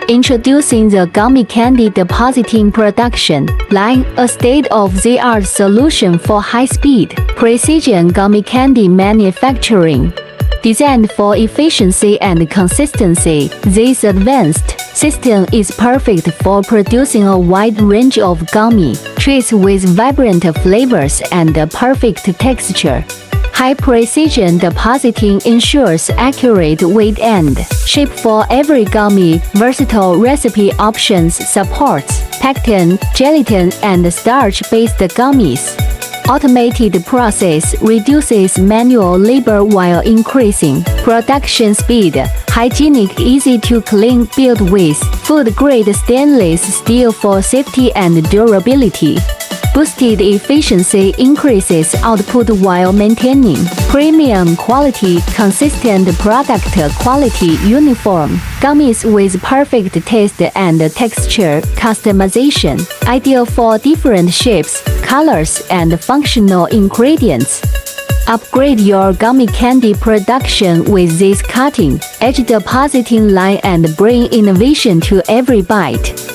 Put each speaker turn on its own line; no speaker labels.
Introducing the gummy candy depositing production line, a state-of-the-art solution for high-speed, precision gummy candy manufacturing. Designed for efficiency and consistency, this advanced system is perfect for producing a wide range of gummy treats with vibrant flavors and a perfect texture. High-precision depositing ensures accurate weight and shape for every gummy. Versatile recipe options supports pectin, gelatin, and starch-based gummies. Automated process reduces manual labor while increasing production speed. Hygienic, easy-to-clean, built with food-grade stainless steel for safety and durability. Boosted efficiency increases output while maintaining premium quality, consistent product quality, uniform gummies with perfect taste and texture customization, ideal for different shapes, colors, and functional ingredients. Upgrade your gummy candy production with this cutting-edge depositing line and bring innovation to every bite.